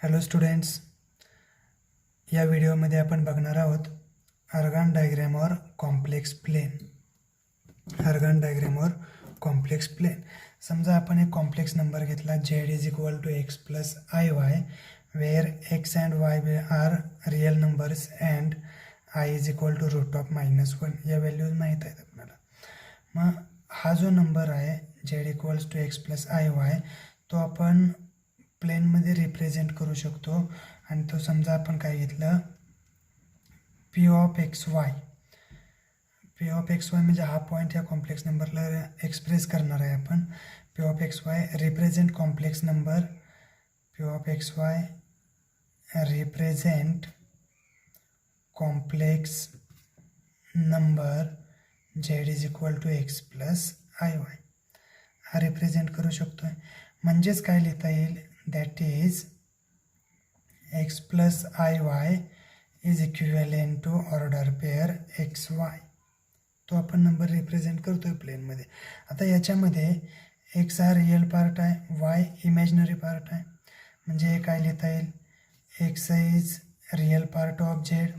Hello students, या व्हिडिओमध्ये आपण बघणार आहोत Argand diagram or complex plane. Argand diagram or complex plane. समजा आपण एक कॉम्प्लेक्स नंबर घेतला z is equal to x plus i y, where x and y are real numbers and i is equal to √(-1). या values माहीत आहेत आपल्याला. मग हा जो नंबर आहे z equals to x plus i y, तो आपण प्लेनमध्ये रिप्रेझेंट करू शकतो. आणि तो समजा आपण काय घेतलं, P of x Y. P of x Y म्हणजे हा पॉईंट या कॉम्प्लेक्स नंबरला एक्सप्रेस करणार आहे आपण. P of x y represent complex number. P of x y represent complex number z is equal to x plus i y. हा represent करू शकतो आहे. म्हणजेच काय लिहिता येईल, that is x plus i y is equivalent to order pair x y. तो आपण नंबर रिप्रेझेंट करतो आहे प्लेनमध्ये. आता याच्यामध्ये एक्स हा रिअल पार्ट आहे, वाय इमॅजिनरी पार्ट आहे. म्हणजे हे काय लिहिता येईल, x is real part of Z,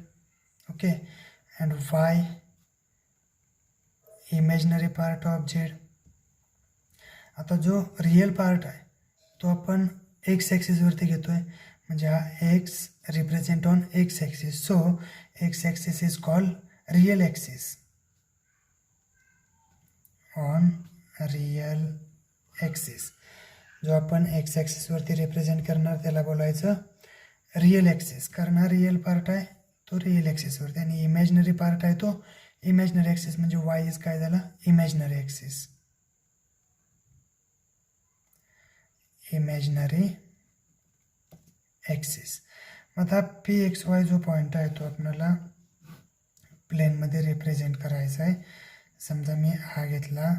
okay, and Y imaginary part of Z. आता जो रिअल पार्ट आहे तो आपण एक्स ॲक्सिसवरती घेतो आहे, म्हणजे हा x represent on x axis. So x axis is called real axis. On real axis जो आपण एक्स ॲक्सिसवरती रिप्रेझेंट करणार त्याला बोलायचं रिअल ॲक्सिस. कारण हा रिअल पार्ट आहे तो रिअल ॲक्सिसवरती, आणि इमॅजिनरी पार्ट आहे तो इमॅजिनरी ॲक्सिस. म्हणजे वाय इज काय झाला, इमॅजिनरी ॲक्सिस. Imaginary axis. मग हा पी एक्स वाय जो पॉईंट आहे तो आपल्याला प्लेनमध्ये रिप्रेझेंट करायचा आहे. समजा मी हा घेतला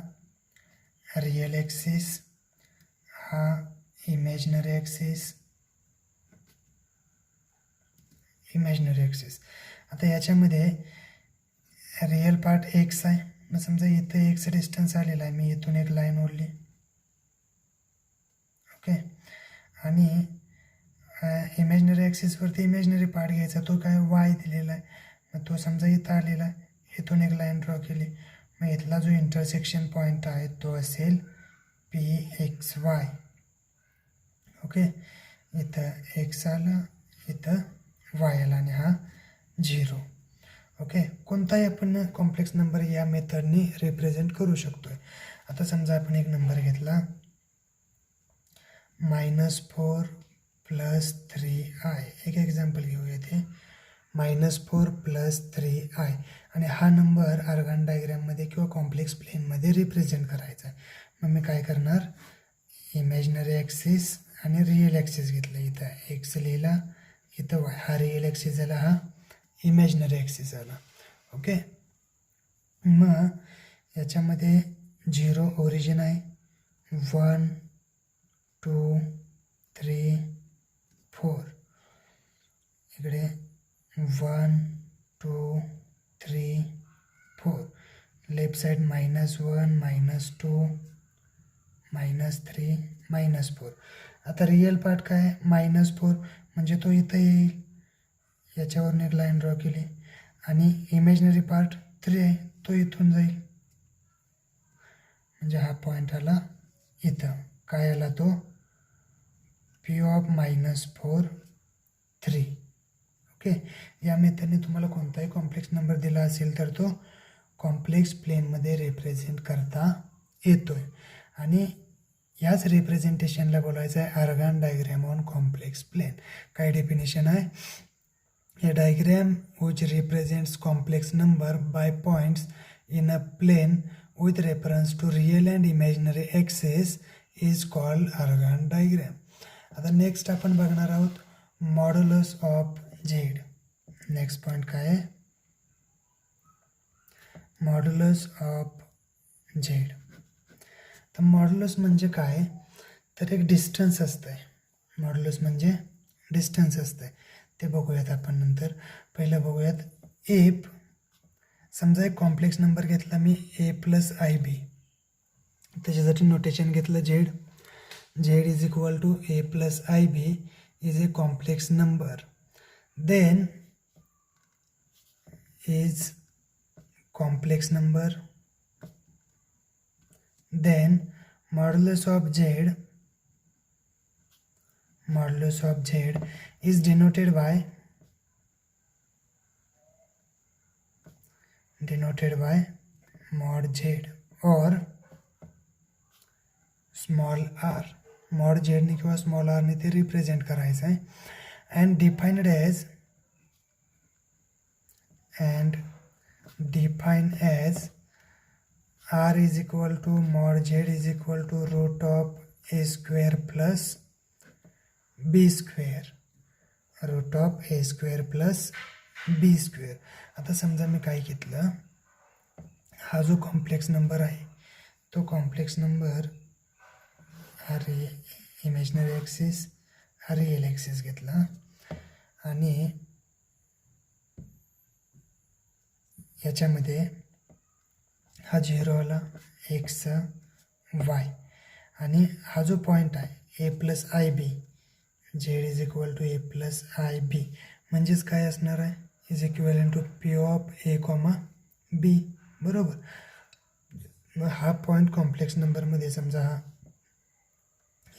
रिअल ॲक्सिस, हा इमॅजिनरी ॲक्सिस. Imaginary axis. आता याच्यामध्ये रिअल पार्ट एक्स आहे. मग समजा इथं एक्स डिस्टन्स आलेला आहे, मी इथून एक लाईन ओढली, ओके, आणि इमॅजिनरी ॲक्सिसवरती इमॅजिनरी पार्ट घ्यायचा, तो काय वाय दिलेला आहे. मग तो समजा इथं आलेला आहे, इथून एक लाईन ड्रॉ केली. मग इथला जो इंटरसेक्शन पॉईंट आहे तो असेल पी एक्स वाय, ओके. इथं एक्स आलं, इथं वाय आला, आणि हा 0, ओके. कोणताही आपण कॉम्प्लेक्स नंबर या मेथडनी रिप्रेझेंट करू शकतो आहे. आता समजा आपण एक नंबर घेतला -4 + 3i. एक एक्झाम्पल घेऊया इथे, -4 + 3i. आणि हा नंबर अर्गान डायग्रॅममध्ये किंवा कॉम्प्लेक्स प्लेनमध्ये रिप्रेझेंट करायचा आहे. मग मी काय करणार, इमॅजिनरी ॲक्सिस आणि रिअल ॲक्सिस घेतलं. इथं एक्स लिहिला, इथं वाय. हा रिअल ॲक्सिस झाला, हा इमॅजिनरी ॲक्सिस झाला, ओके. मग याच्यामध्ये 0 ओरिजिन आहे, 1 2 3 4. इकडे 1 2 3 4. Left side -1 -2 -3 -4. आता रिअल पार्ट काय आहे, -4, म्हणजे तो इथं येईल, याच्यावरून एक लाईन ड्रॉ केली. आणि इमॅजिनरी पार्ट 3 आहे, तो इथून जाईल, म्हणजे हा पॉईंट आला इथं. काय आला तो, पी ऑफ -4 3, ओके. या मेथडने तुम्हाला कोणताही कॉम्प्लेक्स नंबर दिला असेल तर तो कॉम्प्लेक्स प्लेनमध्ये रिप्रेझेंट करता येतो आहे. आणि याच रिप्रेझेंटेशनला बोलायचं आहे Argand diagram on complex plane. काय डेफिनेशन आहे, a diagram which represents complex number by points in a plane with reference to real and imaginary axes is called organ diagram. आता नेक्स्ट आपण बघणार आहोत modulus of Z. Next point काय आहे, modulus of Z. तर modulus म्हणजे काय, तर एक डिस्टन्स असतं आहे. मॉड्युलस म्हणजे डिस्टन्स असतं आहे, ते बघूयात आपण नंतर. पहिलं बघूयात एफ. समजा एक कॉम्प्लेक्स नंबर घेतला मी a + ib, त्याच्यासाठी नोटेशन घेतलं z. Z is equal to a + ib is a complex number, then is complex number, then modulus of z is denoted by mod z or small r. mod z ने किंवा small r ने ते represent करायचं आहे. and defined as r is equal to mod z is equal to root of a square plus b square, root of a square plus b square. आता समजा मी काय घेतलं, हा जो कॉम्प्लेक्स नंबर आहे तो कॉम्प्लेक्स नंबर हा इमॅजिनरी ॲक्सिस हा रिअल ॲक्सिस घेतला आणि याच्यामध्ये हा 0 आला, x y आणि हा जो पॉईंट आहे a plus I b, z is equal to a plus I b, म्हणजेच काय असणार आहे, is equal to p of a comma b. बरोबर. मग हा पॉईंट कॉम्प्लेक्स नंबरमध्ये समजा हा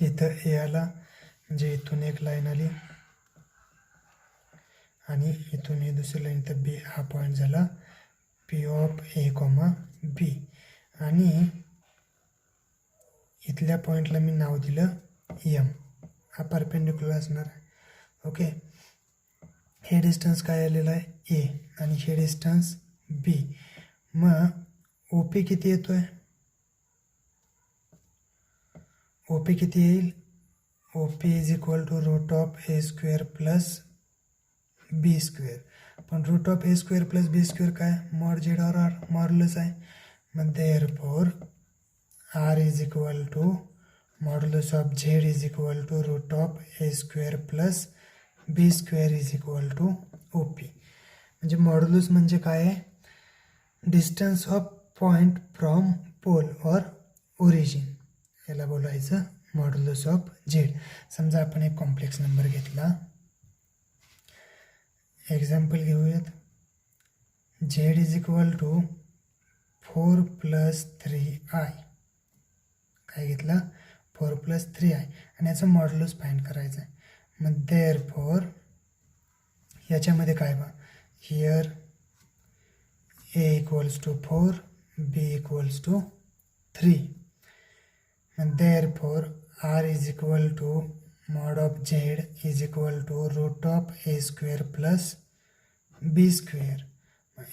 इथं ए आला, म्हणजे इथून एक लाईन आली आणि इथून ही दुसरी लाईन तर बी, हा पॉईंट झाला पी ऑफ ए कॉमा बी. आणि इथल्या पॉईंटला मी नाव दिलं एम, हा परपेंडिक्युलर असणार आहे. ओके. हे डिस्टन्स काय आलेलं आहे ए आणि हे डिस्टन्स बी. मग ओ पी किती येतो आहे, ओ पी किती येईल, O P is equal to root of A square plus B square. पण root of A square plus B square काय, mod Z or R modulus आहे. मग therefore R is equal to modulus of Z is equal to root of A square plus B square is equal to O P. म्हणजे modulus म्हणजे काय आहे, distance of point from pole or origin, याला बोलायचं modulus of z. समजा आपण एक complex number घेतला, एक्झाम्पल घेऊयात. Z is equal to 4 plus 3i, काय घेतला 4 प्लस 3i आणि याचं मॉड्युलस फाइंड करायचं आहे. मग देअरफॉर याच्यामध्ये काय बा, here a equals to 4, b equals to 3. And therefore r is equal to mod of z is equal to root of a square plus b square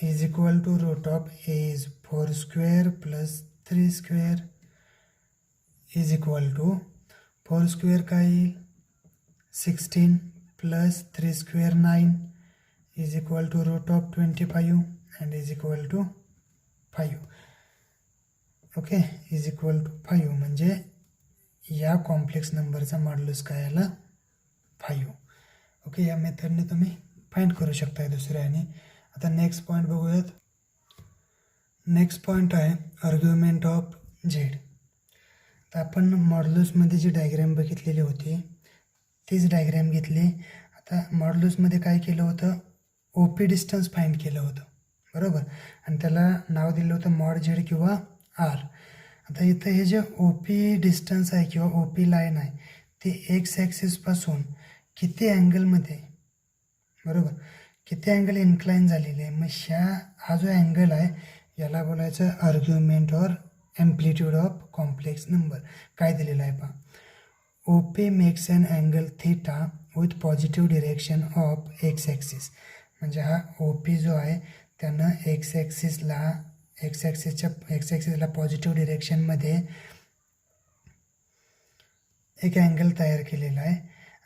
is equal to root of a is 4 square plus 3 square is equal to 4 square का येईल 16 plus 3 square 9 is equal to root of 25 and is equal to 5. Okay, is equal to 5. म्हणजे या complex नंबरचा modulus काय आला 5. Okay, या मेथडने तुम्ही find करू शकता दुसऱ्या. आणि आता नेक्स्ट पॉईंट बघूयात. नेक्स्ट पॉईंट आहे आर्ग्युमेंट ऑफ झेड. तर आपण मॉड्युलसमध्ये जी डायग्रॅम बघितलेली होती तीच डायग्रॅम घेतली. आता मॉड्युलसमध्ये काय केलं होतं, ओ पी डिस्टन्स फाइंड केलं होतं, बरोबर. आणि त्याला नाव दिलं होतं मॉड झेड किंवा आर. आता इथं हे जे ओ पी डिस्टन्स आहे किंवा ओ पी लाईन आहे ती एक्स ॲक्सिसपासून किती अँगलमध्ये, बरोबर, किती अँगल इन्क्लाइन झालेली आहे. मग हा जो अँगल आहे याला बोलायचं आर्ग्युमेंट और ॲम्प्लिट्यूड ऑफ कॉम्प्लेक्स नंबर. काय दिलेलं आहे पहा, O P makes an angle theta with positive direction of x axis. म्हणजे हा ओ पी जो आहे त्यानं एक्स ॲक्सिसला पॉझिटिव्ह डिरेक्शनमध्ये एक अँगल तयार केलेला आहे.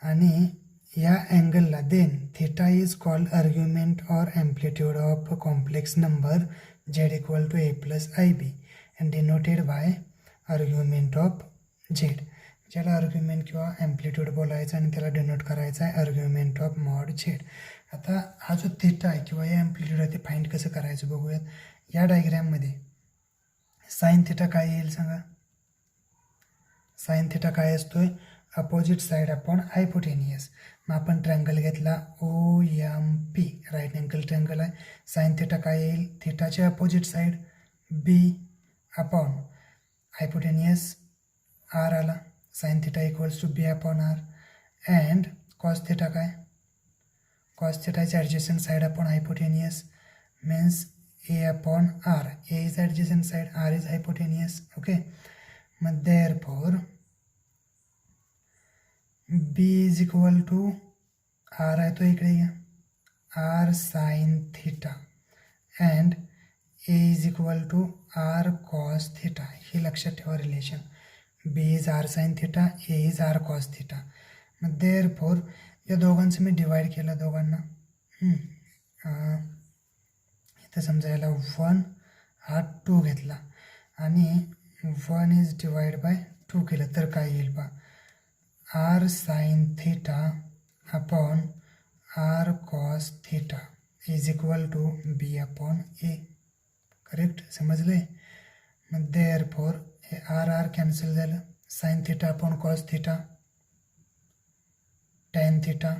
आणि या अँगलला then theta is called argument or amplitude of complex number Z equal to A plus I B and denoted by argument of Z. ज्याला आर्ग्युमेंट किंवा ॲम्प्लिट्यूड बोलायचं आणि त्याला डिनोट करायचं आहे आर्ग्युमेंट ऑफ मॉड झेड. आता हा जो थीटा आहे किंवा या ॲम्प्लिट्यूड आहे ते फाइंड कसं करायचं बघूयात. या डायग्रॅममध्ये साइन थीटा काय येईल सांगा. साइन थीटा काय असतोय, अपोजिट साईड अपॉन हायपोटेनियस. मग आपण ट्रँगल घेतला OMP, राईट अँगल ट्रँगल आहे. साईन थिटा काय येईल, थिटाचे opposite side B upon hypotenuse R आला. Sine theta equals to B upon R. And cos theta काय, कॉस थिटाचे adjacent side upon hypotenuse means A upon R. A is adjacent side, R is hypotenuse. Okay, मग therefore B is equal to R आहे तो इकडे घ्या, R sine theta and A is equal to R cos theta. हे लक्षात ठेवा relation. B is R sine theta, A is R cos theta. मग therefore या दोघांचं मी डिवाईड केलं दोघांना. इथं समजा याला 1 हा 2 घेतला आणि 1 इज डिवाइड बाय 2 केलं तर काय येईल पहा, R sine theta upon R cos theta is equal to B upon A. Correct, समजले. मग देअरफॉर हे R कॅन्सल झालं. Sine theta upon cos theta, tan theta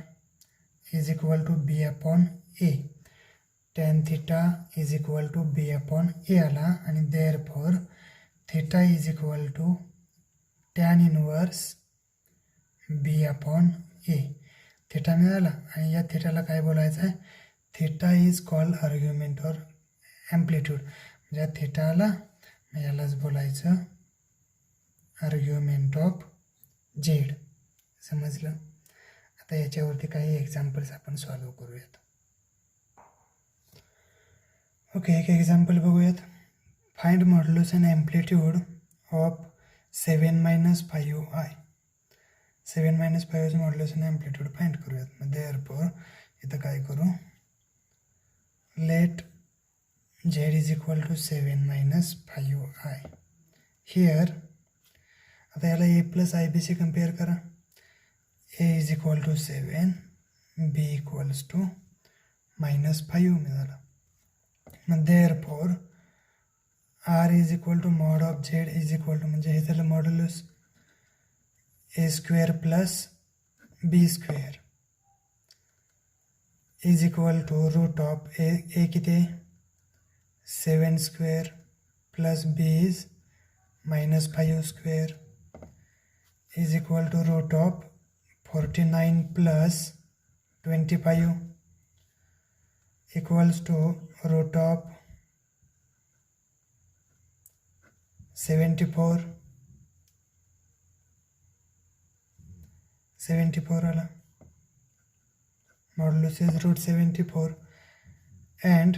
is equal to B upon A. tan theta is equal to B upon A आला आणि therefore theta is equal to tan inverse B upon A. Theta मिळाला आणि या थिटाला काय बोलायचं आहे, theta is called argument or amplitude. म्हणजे थिटा आला यालाच बोलायचं आर्ग्युमेंट ऑफ झेड. समजलं. आता याच्यावरती काही एक्झाम्पल्स आपण सॉल्व करूयात. ओके, एक एक्झाम्पल बघूयात. Find modulus and amplitude of 7 - 5i. 7 - 5 modulus and amplitude find करूयात. मग देअरफॉर इथं काय करू, let z is equal to 7 - 5i. Here आता याला a प्लस IB से कंपेयर करा. a is equal to 7, b equals to -5 मिळाला. मग therefore r is equal to mod of z is equal to, म्हणजे हे झालं modulus a square plus b square is equal to root of a किती 7 square plus b is -5 square is equal to root of 49 plus 25 equals to root of 74 आला. Modulus is root 74 and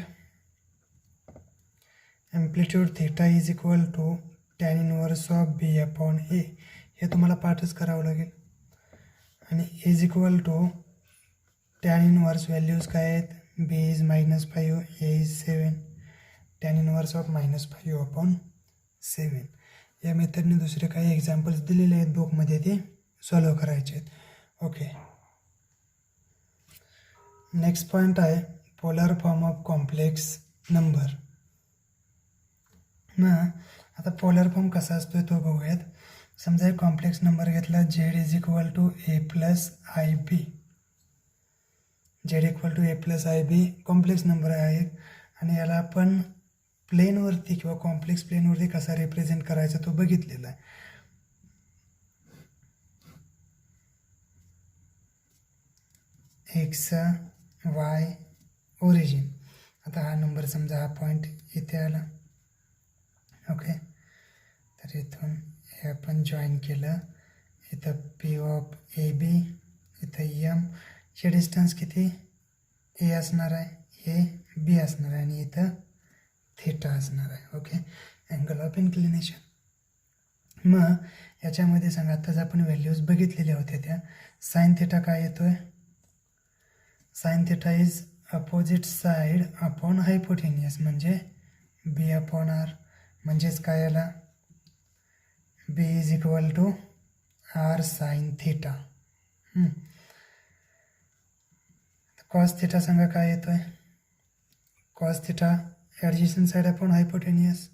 amplitude theta is equal to tan inverse of B upon A. हे तुम्हाला पाठच करावं लागेल. आणि is equal to tan inverse values काय आहेत, B is -5, A is 7, tan inverse of -5 upon 7. या मेथडने दुसरे काही एक्झाम्पल्स दिलेले आहेत बुकमध्ये, ते सॉल्व करायचे आहेत. ओके, नेक्स्ट पॉईंट आहे polar form of complex number. ना आता पोलर फॉर्म कसा असतो तो बघूयात. समजा एक कॉम्प्लेक्स नंबर घेतला, z is equal to a plus IB. z equal to a plus IB complex number आहे आणि याला आपण प्लेनवरती किंवा कॉम्प्लेक्स प्लेनवरती कसा रिप्रेझेंट करायचा तो बघितलेला आहे. x y origin. आता हा नंबर समजा हा पॉईंट इथे आला. ओके, तर इथून हे आपण जॉईन केलं. इथं P ऑफ AB, इथं M. हे डिस्टन्स किती A असणार आहे, हे B असणार आहे आणि इथं थिटा असणार आहे. Okay, angle of inclination. मग याच्यामध्ये सांगा, आताच आपण व्हॅल्यूज बघितलेल्या होत्या त्या. साइन थिटा काय येतोय, sine theta is opposite side upon hypotenuse म्हणजे B अपॉन R. म्हणजेच काय याला B is equal to R sine theta. Cos theta सांगा काय येतोय, cos theta adjacent side upon hypotenuse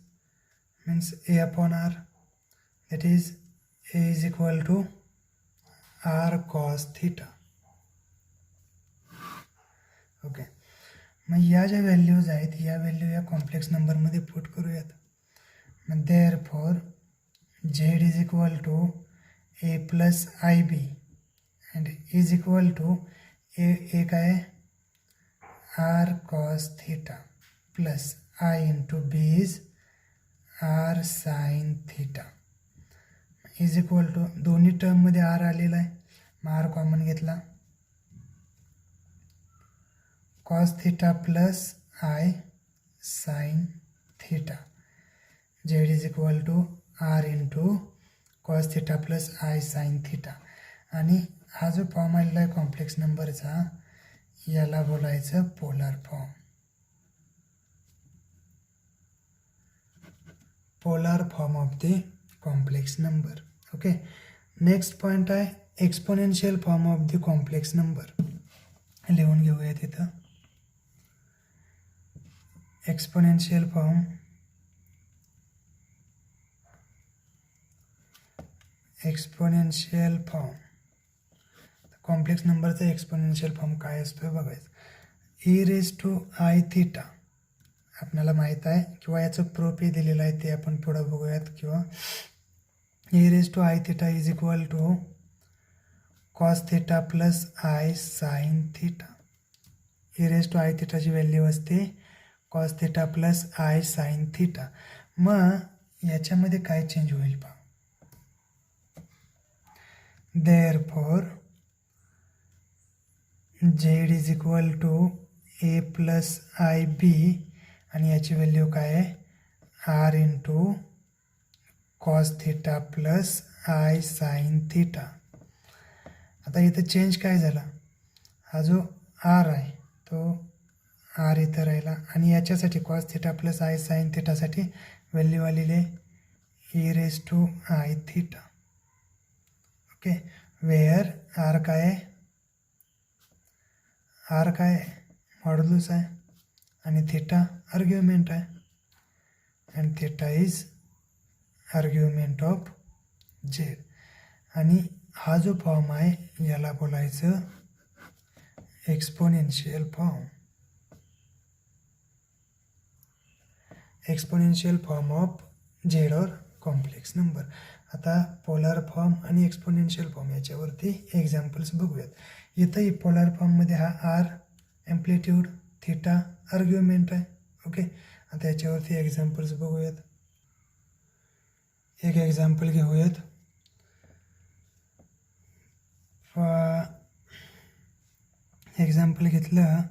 means A upon R. that is A is equal to R cos theta. Okay, मग या ज्या values आहेत या व्हॅल्यू या complex नंबरमध्ये पुट करूयात. मग therefore Z is equal to A plus I B and is equal to A काय R cos theta plus I into B is R sine theta is equal to दोन्ही टर्ममध्ये R आलेला आहे. मग R common घेतला, cos theta plus I sine theta Z is equal to R into cos theta plus I sine theta. आणि हा जो form आलेला आहे कॉम्प्लेक्स नंबरचा याला बोलायचं polar form. Polar form of the complex number. Okay, next point आहे exponential form of the complex number. लिहून घेऊया तिथं. एक्सपोनेन्शियल फॉर्म कॉम्प्लेक्स नंबरचा एक्सपोनेन्शियल फॉर्म काय असतो बघायचं. E raise to I theta आपल्याला माहीत आहे किंवा याचं प्रूफ दिलेलं आहे ते आपण पुढं बघूयात. किंवा E raise to I theta is equal to cos theta plus I sine theta. E raise to I थीटाची व्हॅल्यू असते cos theta plus I sine theta. मग याच्यामध्ये काय चेंज होईल पहा. Therefore Z is equal to A plus I B आणि याची value काय आहे R into cos theta plus I sine theta. आता इथं चेंज काय झाला, हा जो आर आहे तो आर इथं राहिला आणि याच्यासाठी cos theta plus I sine थीटासाठी व्हॅल्यू आलेली आहे E raise to I theta. Okay, where R काय आहे, आर काय मॉड्युलस आहे आणि थीटा आर्ग्युमेंट आहे and theta is argument of Z. आणि हा जो फॉर्म आहे याला बोलायचं exponential form. Exponential form of Z or complex number. आता पोलर फॉर्म आणि एक्सपोनेन्शियल फॉर्म याच्यावरती एक्झाम्पल्स बघूयात. इथंही पोलर फॉर्ममध्ये हा आर ॲम्प्लिट्यूड थीटा आर्ग्युमेंट आहे. ओके, आता याच्यावरती एक्झाम्पल्स बघूयात. एक एक्झाम्पल घेऊयात. एक्झाम्पल घेतलं,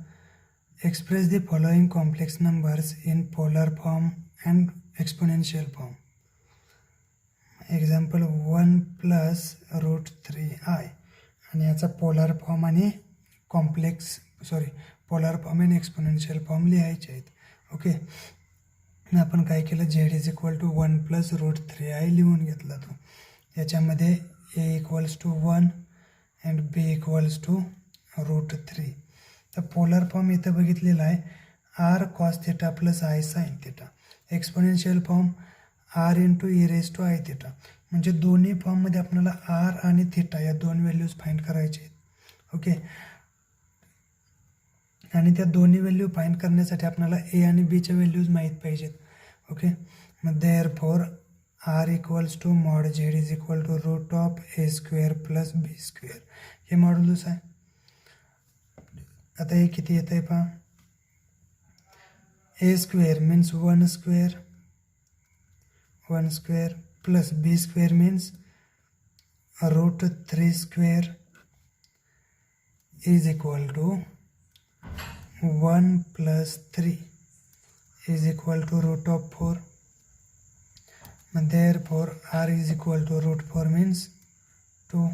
express the following complex numbers in polar form and exponential form. Example 1 plus √3i आणि याचा पोलर फॉर्म आणि पोलर फॉर्म आणि एक्सपोनेन्शियल फॉर्म लिहायचे आहेत. ओके, आपण काय केलं, z is equal to 1 plus √3i लिहून घेतला तो. याच्यामध्ये a equals to 1 and b equals to √3. तर पोलर फॉर्म इथं बघितलेला आहे r cos theta plus I sine theta. Exponential form r into E raise to I theta. म्हणजे दोन्ही फॉर्ममध्ये आपल्याला आर आणि थीटा या दोन व्हॅल्यूज फाइंड करायचे आहेत. ओके, आणि त्या दोन्ही व्हॅल्यू फाइंड करण्यासाठी आपल्याला ए आणि बीच्या व्हॅल्यूज माहीत पाहिजेत. ओके, मग therefore R equals to mod Z is equal to root of A square plus B square. हे मॉड्युलस आहे. आता हे किती येतं आहे पहा, A square means 1 square plus B square means √3 square is equal to 1 plus 3 is equal to √4. Therefore R is equal to √4 means 2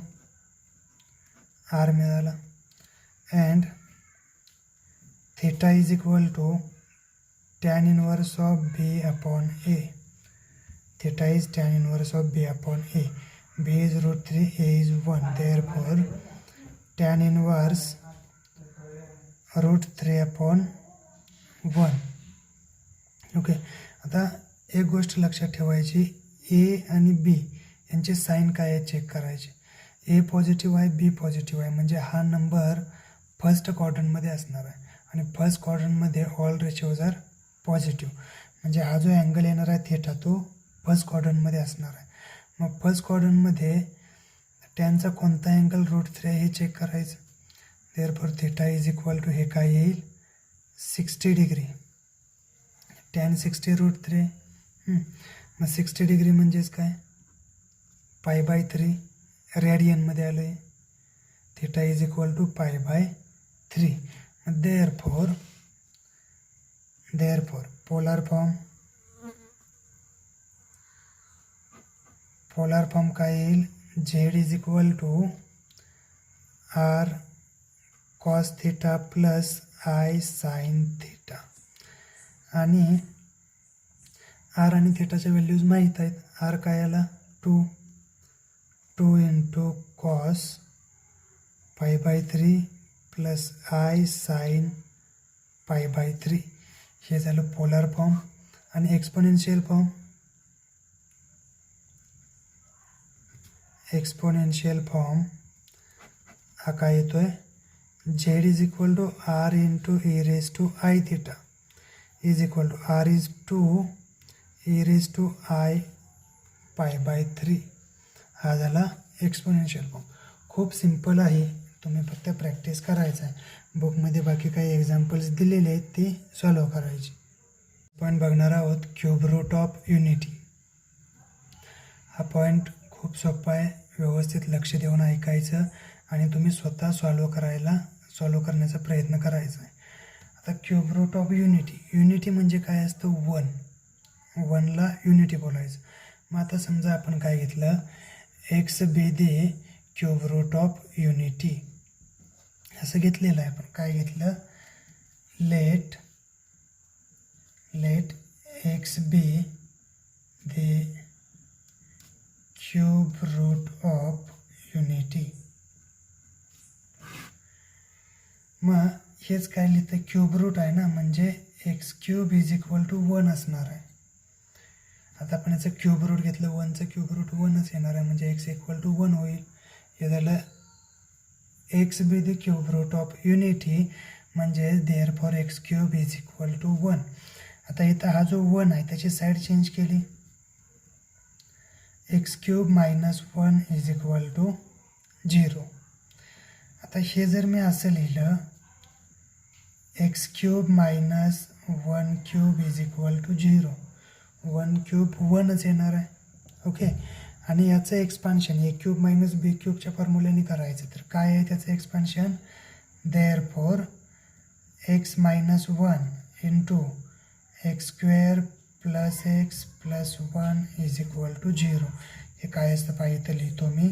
R मिळाला. And theta is equal to tan inverse of b upon a. Theta is tan inverse of b upon a. b is √3, a is 1. Therefore, tan inverse √3 upon 1. Okay, आता एक गोष्ट लक्षात ठेवायची, ए आणि बी यांचे sine काय आहे चेक करायचे. ए पॉझिटिव्ह आहे, बी पॉझिटिव्ह आहे, म्हणजे हा नंबर फर्स्ट क्वाड्रंटमध्ये असणार आहे आणि फर्स्ट क्वाड्रंटमध्ये ऑल रेशिओज आर पॉझिटिव्ह. म्हणजे हा जो अँगल येणार आहे थीटा तो फर्स्ट क्वाड्रंटमध्ये असणार आहे. मग फर्स्ट क्वाड्रंटमध्ये टॅनचा कोणता अँगल √3 आहे हे चेक करायचं. Therefore theta is equal to हे काय येईल 60 डिग्री. टॅन 60 √3. मग 60 डिग्री म्हणजेच काय π/3 रेडियनमध्ये आलं आहे. Theta is equal to π/3. मग देअरफॉर पोलार फॉर्म काय येईल Z is equal to R cos theta plus I sine theta. आणि आर आणि थीटाच्या व्हॅल्यूज माहीत आहेत. आर काय आला 2 into cos π/3 plus I sine π/3. हे झालं पोलार फॉर्म. आणि एक्सपोनेन्शियल फॉर्म हा काय येतोय Z is equal to R into E raise to I theta is equal to R is to E raise to I π/3. हा झाला एक्सपोनेन्शियल फॉर्म. खूप simple आहे, तुम्ही फक्त प्रॅक्टिस करायचं आहे. बुकमध्ये बाकी काही एक्झाम्पल्स दिलेले आहेत ते सॉल्व करायचे. आपण बघणार आहोत क्यूब रूट ऑफ युनिटी. हा पॉईंट खूप सोपा आहे. व्यवस्थित लक्ष देऊन ऐकायचं आणि तुम्ही स्वतः सॉल्व करण्याचा प्रयत्न करायचा आहे. आता क्यूब रूट ऑफ युनिटी म्हणजे काय असतं 1ला युनिटी बोलायचं. मग आता समजा आपण काय घेतलं x be the cube root of unity असं घेतलेलं आहे. आपण काय घेतलं let x be the cube root of unity. मग हेच काय लिहितं क्यूब रूट आहे ना, म्हणजे x³ इज इक्वल टू 1 असणार आहे. आता आपण याचं क्यूब रूट घेतलं 1चं क्यूब रूट 1च येणार आहे, म्हणजे x इक्वल टू 1 होईल. हे झालं X be the cube root of unity म्हणजे therefore x³ is equal to 1. आता इथं हा जो 1 आहे त्याची साईड चेंज केली x³ minus 1 is equal to 0. आता हे जर मी असं लिहिलं x³ minus 1³ is equal to 0. 1³ 1च येणार आहे. ओके. आणि याचं एक्सपान्शन a³ मायनस b³ फॉर्म्युल्याने करायचं. तर काय आहे त्याचं expansion therefore x minus 1 into x² plus x plus 1 is equal to 0. हे काय असतं पाहिजे तर लिहितो मी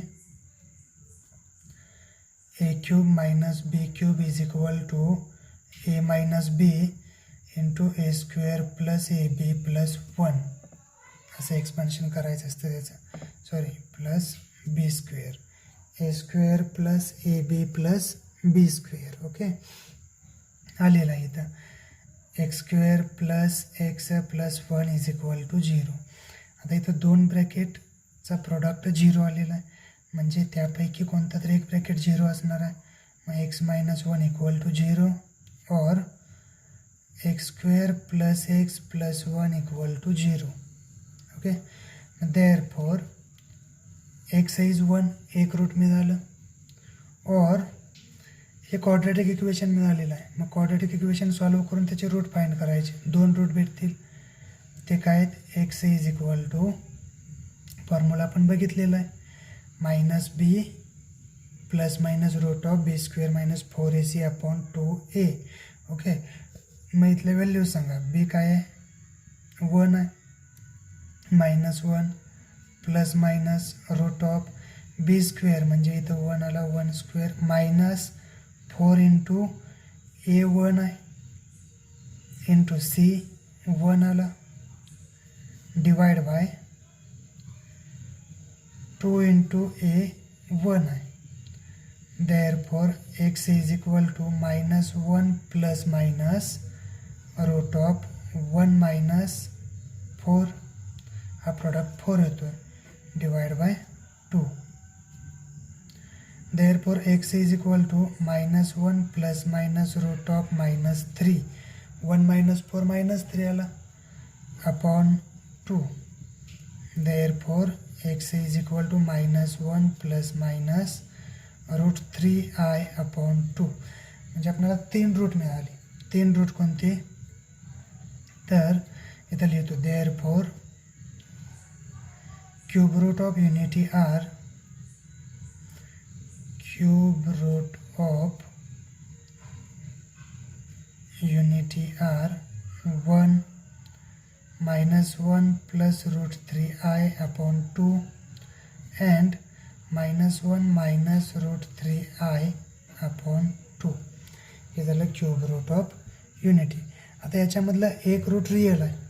a³ minus b³ is equal to a minus b into a² plus ab plus 1 असं एक्सपान्शन करायचं असतं त्याचं. Plus b² a² plus ab plus b². Okay. आलेला आहे इथं x² plus x plus 1 is equal to 0. आता इथं दोन ब्रॅकेटचा प्रॉडक्ट 0 आलेला आहे, म्हणजे त्यापैकी कोणता तरी एक ब्रॅकेट 0 असणार आहे. मग x minus 1 equal to 0 or x² plus x plus 1 equal to 0. Okay. Therefore x is 1 एक रूट मिळालं और हे क्वाड्रॅटिक इक्वेशन मिळालेलं आहे. मग क्वाड्रॅटिक इक्वेशन सॉल्व्ह करून त्याचे रूट फाइंड करायचे. 2 रूट भेटतील. ते काय आहेत x is equal to formula आपण बघितलेला आहे -b plus minus root of b² minus 4ac upon 2a. Okay. मग इथले व्हॅल्यू सांगा. b काय आहे 1 आहे, -1 plus minus root of b² म्हणजे इथं 1 आला 1² मायनस 4 इंटू a 1 आहे इंटू c 1 आला डिवाइड बाय 2 इंटू a 1 आहे. Therefore x is equal to -1 plus minus root of 1 minus 4 हा प्रॉडक्ट 4 येतो divide by 2. Therefore x is equal to -1 plus minus root of -3. 1 minus 4 minus 3 आला upon 2. Therefore x is equal to -1 plus minus root 3i upon 2. म्हणजे आपल्याला 3 route मिळाली. 3 route कोणते? तर इथं लिहितो therefore cube root of unity are cube root of unity are 1 minus 1 plus root 3i upon 2 and -1 minus root 3i upon 2. हे झालं cube root of unity. आता याच्यामधला एक रूट रिअल आहे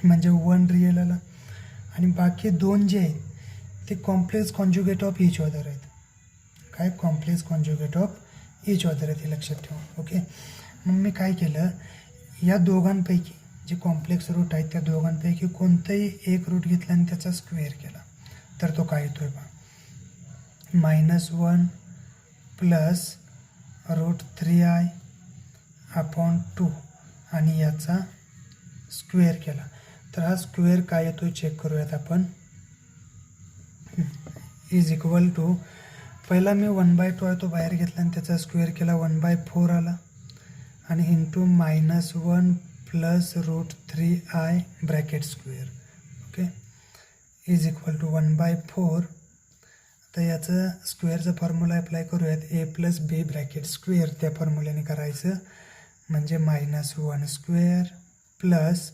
म्हणजे 1 रिअल आला आणि बाकी 2 जे आहेत ते complex conjugate of each other आहेत. काय? Complex conjugate of each other आहेत, हे लक्षात ठेवा. ओके, मग मी काय केलं, या दोघांपैकी जे कॉम्प्लेक्स रूट आहेत त्या दोघांपैकी कोणताही एक रूट घेतला आणि त्याचा स्क्वेअर केला तर तो काय येतोय पहा. -1 प्लस रूट 3i अपॉन 2 आणि याचा स्क्वेअर केला तर हा स्क्वेअर काय येतो चेक करूयात आपण. इज इक्वल टू, पहिला मी 1/2 आहे तो बाहेर घेतला आणि त्याचा स्क्वेअर केला 1/4 आला आणि into -1 plus root 3i bracket square. Okay, is equal to 1/4. तर याचं स्क्वेअरचा फॉर्म्युला अप्लाय करूयात. a plus b bracket square त्या फॉर्म्युल्याने करायचं म्हणजे -1 square plus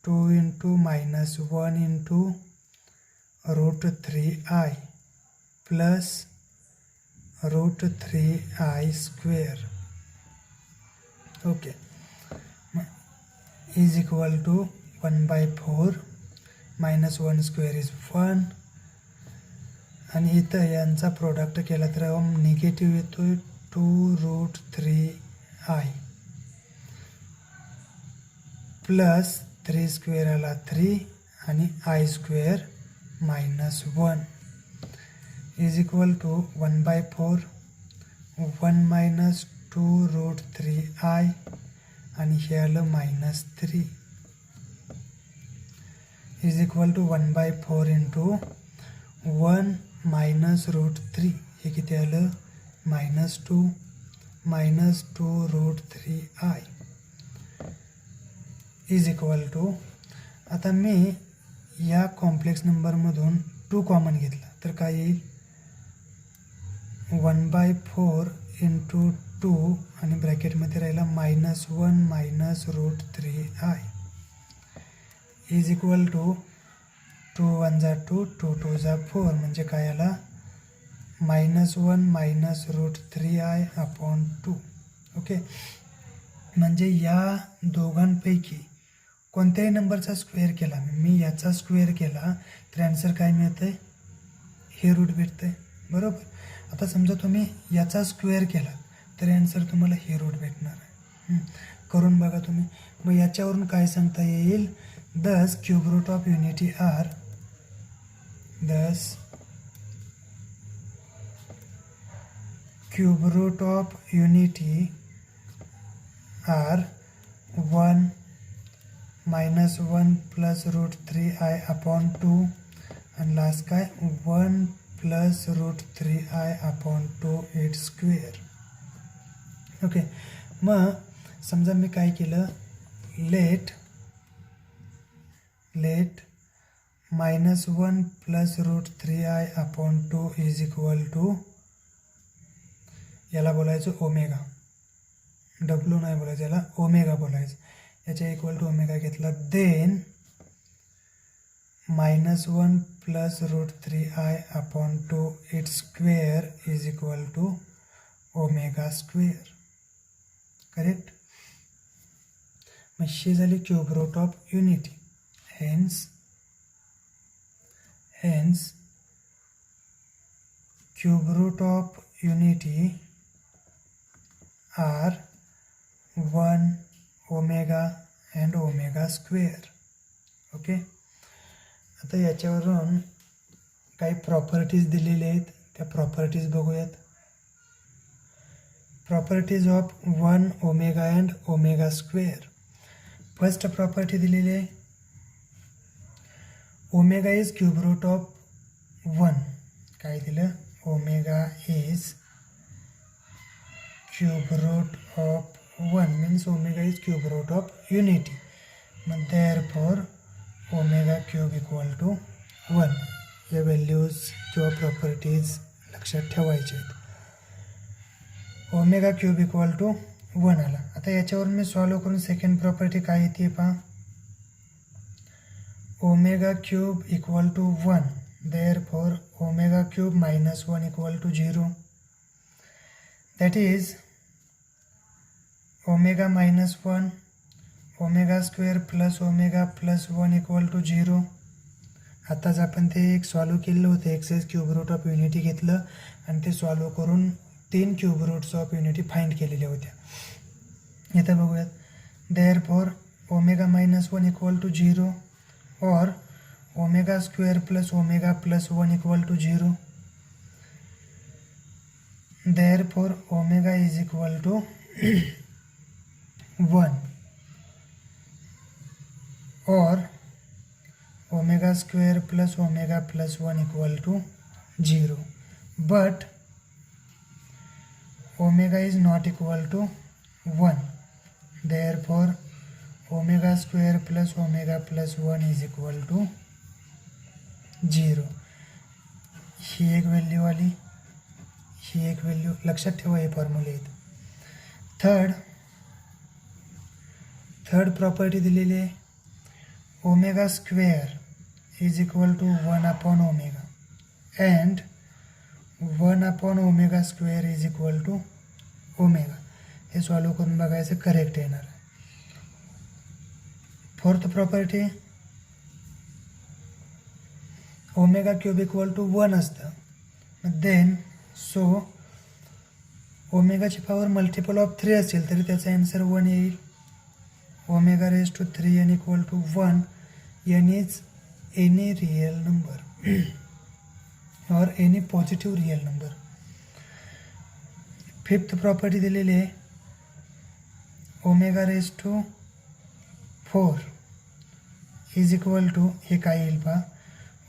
2 into -1 into root 3i plus root 3i square. Okay, is equal to 1/4 -1 square is 1 आणि इथं यांचा प्रोडक्ट केला तर निगेटिव्ह येतोय 2 रूट 3i प्लस 3 स्क्वेअर आला 3 आणि i square -1 is equal to 1/4 1 minus 2 root 3i आणि हे आलं -3 is equal to 1/4 into 1 minus root 3 हे किती आलं -2 root 3i is equal to, आता मी या कॉम्प्लेक्स नंबरमधून 2 कॉमन घेतला तर काय येईल 1/4 इंटू 2 आणि ब्रॅकेटमध्ये राहिला -1 minus root 3i is equal to 2 1 जा 2 2 2 जा 4 म्हणजे काय आला -1 minus root 3i upon 2. Okay, म्हणजे या दोघांपैकी कोणत्याही नंबरचा स्क्वेअर केला मी याचा स्क्वेअर केला तर आन्सर काय मिळतंय, हे रूट भेटतंय. बरोबर. आता समजा तुम्ही याचा स्क्वेअर केला तर आन्सर तुम्हाला हे रूट भेटणार आहे. करून बघा तुम्ही. मग याच्यावरून काय सांगता येईल, thus cube root of unity are cube root of unity are 1 minus 1 plus root 3i upon 2 and last काय 1 plus root 3i upon 2 its square. Okay, मग समजा मी काय केलं, late -1 plus root 3i upon 2 is equal to, याला बोलायचं omega, W नाही बोलायचं, याला ओमेगा बोलायचं. याच्या इक्वल टू ओमेगा घेतला, then -1 plus root 3i upon 2 its square is equal to omega square. Correct. मग ही झाली cube root of unity. Hence cube root of unity are 1 omega and omega square. Okay, आता याच्यावरून काही properties दिलेले आहेत त्या प्रॉपर्टीज बघूयात. Properties of 1 omega and omega square. First property दिलेली आहे, omega is cube root of 1. काय दिलं, omega is cube root of 1 means omega is cube root of unity. मग therefore omega cube equal to 1. या values किंवा properties लक्षात ठेवायचे आहेत. ओमेगा क्यूब इक्वल टू 1 आला. आता याच्यावरून मी सॉल्व करून सेकंड प्रॉपर्टी काय येते पहा, omega cube equal to 1. Therefore omega cube minus 1 equal to 0. That is omega minus 1 omega square plus omega plus 1 equal to 0. आताच आपण ते एक सॉल्व केलेलं होतं, x cube root of unity घेतलं आणि ते सॉल्व करून 3 cube roots of unity find केलेल्या होत्या. इथं बघूयात, therefore omega minus 1 equal to 0 or omega square plus omega plus 1 equal to 0. Therefore omega is equal to 1 or omega square plus omega plus 1 equal to 0. But omega is not equal to 1. Therefore, omega square plus omega plus 1 is equal to 0. ही एक value आली, ही एक value लक्षात ठेवा, हे फॉर्म्युले आहेत. Third property दिलेली आहे, omega square is equal to 1 upon omega and 1 upon omega square is equal to omega. हे सॉल्व करून बघायचं, करेक्ट येणार. Fourth property, omega cube equal to 1 असतं. देन सो ओमेगाची पॉवर मल्टिपल ऑफ 3 असेल तरी त्याचा आन्सर 1 येईल. Omega raise to 3n equal to 1. n is any real number or any positive real number. Fifth property दिलेली आहे, omega raise to 4 is equal to, हे काय येईल पहा,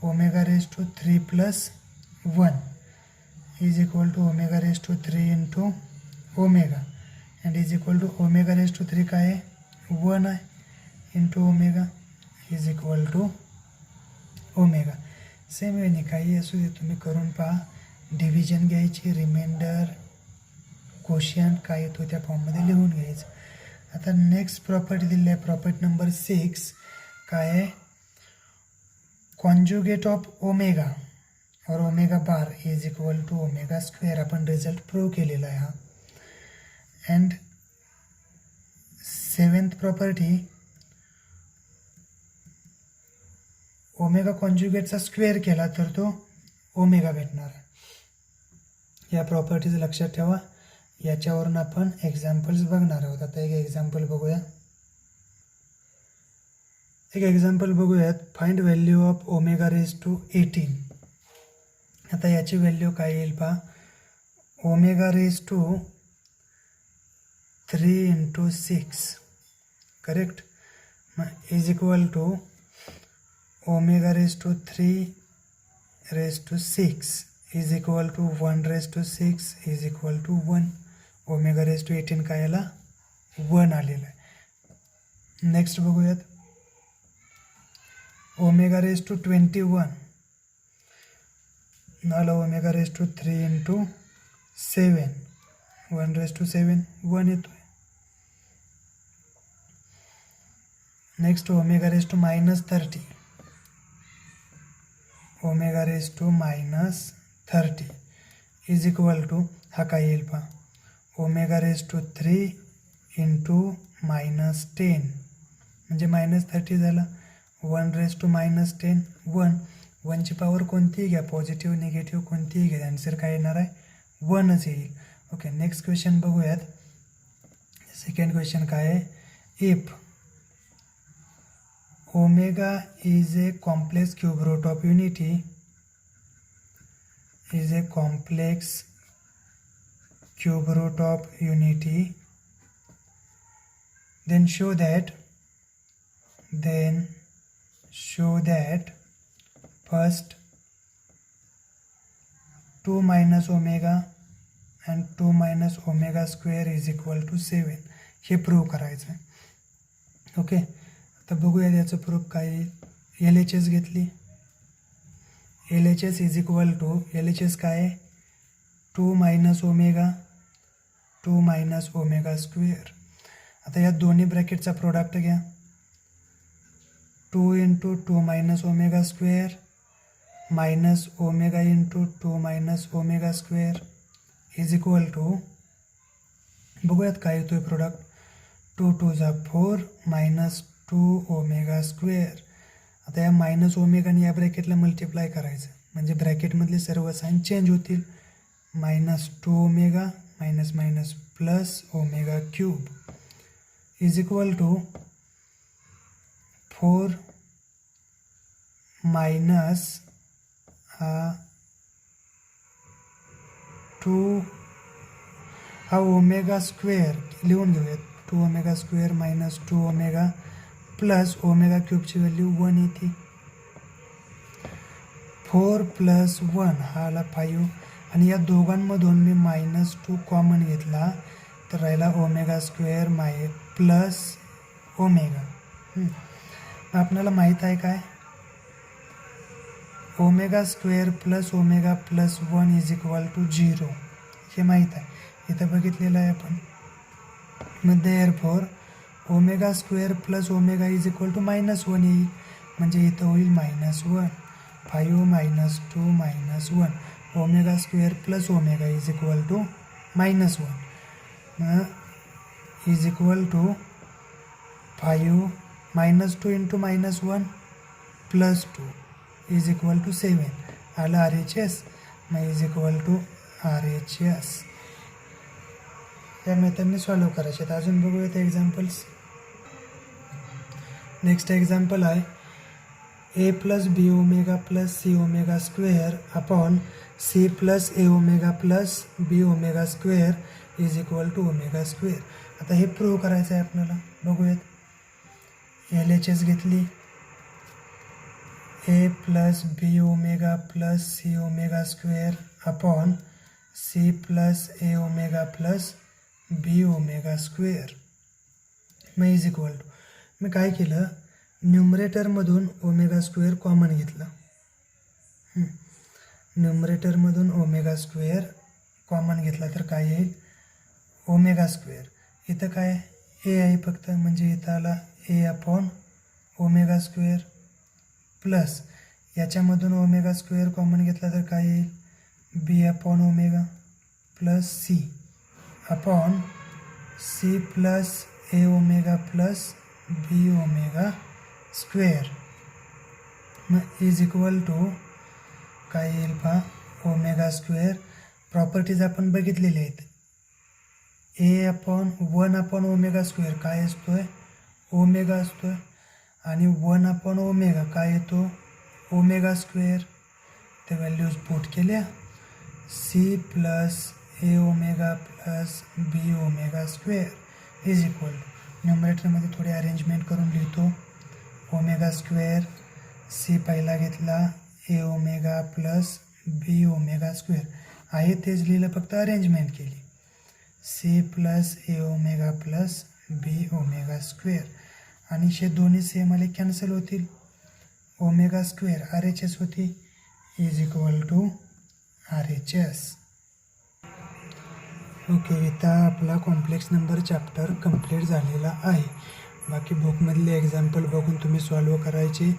omega raise to 3 plus 1 is equal to omega raise to 3 into omega and is equal to omega raise to 3 काय आहे, 1 आहे, into omega is equal to omega. Same वेळी काही असू दे, तुम्ही करून पहा. डिव्हिजन घ्यायची, रिमाइंडर कोशियंट काय येतो त्या फॉर्ममध्ये लिहून घ्यायचं. आता नेक्स्ट प्रॉपर्टी दिली आहे, प्रॉपर्टी नंबर 6 काय आहे, conjugate of omega or omega bar is equal to omega square. आपण रिझल्ट प्रूव्ह केलेला आहे हा. अँड 7th प्रॉपर्टी, ओमेगा कॉन्जुगेटचा स्क्वेअर केला तर तो ओमेगा भेटणार. या प्रॉपर्टीज लक्षात ठेवा. याच्यावरून आपण एक्झाम्पल्स बघणार आहोत. आता एक एक्झाम्पल बघूयात. Find value of omega raise to 18. आता याची व्हॅल्यू काय येईल पहा, omega raise to 3 into 6 correct, मग is equal to omega raise to 3 raise to 6 is equal to 1 raise to 6 is equal to 1. Omega raise to 18 काय आला, 1 आलेला आहे. नेक्स्ट बघूयात, ओमेगा रेज टू 21 नाला omega raise to 3 into 7 1 raise to 7 1 येतो आहे. Next omega raise to minus 30 omega raise to minus 30 is equal to, हा काय येईल पहा, omega raise to 3 into minus 10 म्हणजे मायनस 30 झाला. 1 रेज टू मायनस 10 1. 1ची पॉवर कोणतीही घ्या, पॉझिटिव्ह निगेटिव्ह कोणतीही घ्या, आन्सर काय येणार आहे, 1च येईल. ओके, नेक्स्ट क्वेश्चन बघूयात. सेकंड क्वेश्चन काय आहे, if omega is a complex cube root of unity is a complex cube root of unity, then show that first 2 minus omega and 2 minus omega square is equal to 7 हे prove करायचं आहे. Okay, आता बघूया याचं proof काय आहे. LHS घेतली, LHS is equal to LHS काय आहे 2 मायनस ओमेगा स्क्वेअर. आता या दोन्ही ब्रॅकेटचा प्रोडक्ट घ्या, 2 into 2 minus omega square minus omega into 2 minus omega square is equal to, बघूयात काय येतोय प्रोडक्ट, 2 2 जा 4 मायनस 2 ओमेगा स्क्वेअर. आता या मायनस ओमेगाने या ब्रॅकेटला मल्टिप्लाय करायचं म्हणजे ब्रॅकेटमधले सर्व साईन चेंज होतील. Minus 2 omega minus minus plus omega cube is equal to 4 minus 2 हा ओमेगा स्क्वेअर लिहून घेऊयात, 2 omega square minus 2 omega plus omega क्यूबची व्हॅल्यू 1 येते. 4 प्लस 1 हा आला 5 आणि या दोघांमधून मी मायनस 2 कॉमन घेतला तर राहिला ओमेगा स्क्वेअर प्लस ओमेगा. आपल्याला माहीत आहे काय, omega square plus omega plus 1 is equal to 0 हे माहीत आहे, इथं बघितलेलं आहे आपण. मग therefore omega square plus omega is equal to -1 येईल म्हणजे इथं होईल -1. 5 minus 2 minus 1 omega square plus omega is equal to -1 is equal to 5 minus 2 into -1 plus 2 is equal to 7 आलं RHS मग इज इक्वल टू RHS. या मेथडने solve करायचे आहेत. अजून बघूयात एक्झाम्पल्स. नेक्स्ट एक्झाम्पल आहे a plus B omega plus c omega square upon C plus A omega plus B omega square is equal to omega square. आता हे prove करायचं आहे आपल्याला. बघूयात, LHS घेतली, a plus B omega plus c omega square upon C plus A omega plus B omega square मग is equal to, मी काय केलं न्यूमरेटरमधून ओमेगा स्क्वेअर कॉमन घेतला. न्यूमरेटरमधून ओमेगा स्क्वेअर कॉमन घेतला तर काय येईल ओमेगा स्क्वेअर. इथं काय ए आहे फक्त म्हणजे इथं आला A upon omega square plus याच्यामधून ओमेगा स्क्वेअर कॉमन घेतला तर काय येईल B upon omega plus C upon C plus ए ओमेगा प्लस बी ओमेगा स्क्वेअर मग इज इक्वल टू काय येईल पहा ओमेगा स्क्वेअर. प्रॉपर्टीज आपण बघितलेले आहेत. A upon 1 upon omega square काय असतोय ओमेगा असतोय आणि 1 अपॉन ओमेगा काय येतो ओमेगा स्क्वेअर. ते व्हॅल्यूज पुट केल्या, C plus A omega plus B omega square is equal to, न्यूमरेटरमध्ये थोडी अरेंजमेंट करून लिहितो. ओमेगा स्क्वेअर सी पहिला घेतला A omega plus B omega square आहे तेच लिहिलं, फक्त अरेंजमेंट केली. सी प्लस ए ओमेगा प्लस बी ओमेगा स्क्वेअर आणि हे दोन्ही सेम आले कॅन्सल होतील. ओमेगा स्क्वेअर RHS होती इज इक्वल टू RHS. ओके, इथं आपला कॉम्प्लेक्स नंबर चॅप्टर कंप्लीट झालेला आहे. बाकी बुकमधले एक्झाम्पल बघून तुम्ही सॉल्व करायचे.